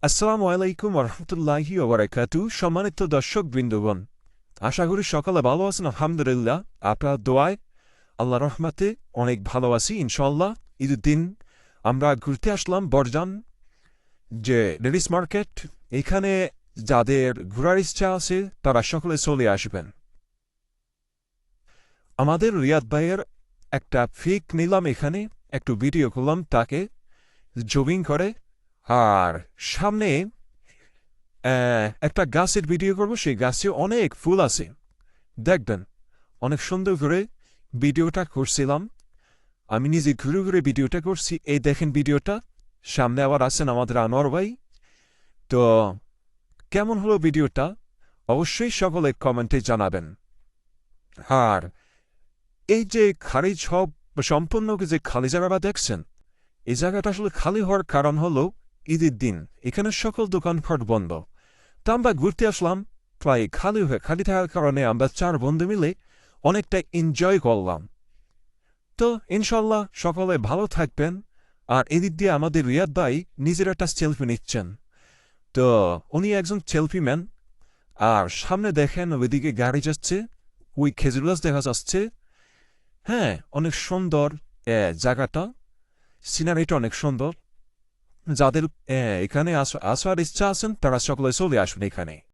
আসসালামু আলাইকুম ওরহমতুল্লাহি ওবারাকাতু। সম্মানিত দর্শক বৃন্দগণ, আশা করি সকালে ভালো আছেন। আলহামদুলিল্লাহ, আপনার দোয়ায় আল্লাহ রহমাতে অনেক ভালো আছি ইনশাল্লাহ। ঈদের দিন আমরা ঘুরতে আসলাম বরজান যে লেডিস মার্কেট। এখানে যাদের ঘোরার ইচ্ছা আছে তারা সকলে চলে আসবেন। আমাদের রিয়াদ ভাইয়ের একটা ফিক নিলাম, এখানে একটু ভিডিও করলাম তাকে জগিং করে, আর সামনে একটা গাছের ভিডিও করব। সেই গাছে অনেক ফুল আছে, দেখবেন। অনেক সুন্দর করে ভিডিওটা করছিলাম, আমি নিজে ঘুরে ঘুরে ভিডিওটা করছি। এই দেখেন ভিডিওটা, সামনে আবার আছেন আমাদের আনোয়ার ভাই। তো কেমন হলো ভিডিওটা অবশ্যই সকলে কমেন্টে জানাবেন। আর এই যে খালি সম্পূর্ণ যে খালি জায়গাটা দেখছেন, এই জায়গাটা আসলে খালি হওয়ার কারণ হলো ঈদের দিন এখানে সকল দোকানপাট বন্ধ। তা আমরা ঘুরতে আসলাম, প্রায় খালি থাকার কারণে আমরা 4 বন্ধু মিলে অনেকটা এনজয় করলাম। তো ইনশাল্লাহ সকলে ভালো থাকবেন। আর এদিক দিয়ে আমাদের রিয়াদ ভাই নিজের একটা সেলফি নিচ্ছেন। তো উনি একজন সেলফি ম্যান। আর সামনে দেখেন ওইদিকে গাড়ি যাচ্ছে, ওই খেজুর গাছ দেখা যাচ্ছে। হ্যাঁ, অনেক সুন্দর জায়গাটা, সিনারিটা অনেক সুন্দর। যাদের এখানে আসার ইচ্ছা আছেন তারা সকলে চলে আসুন এখানে।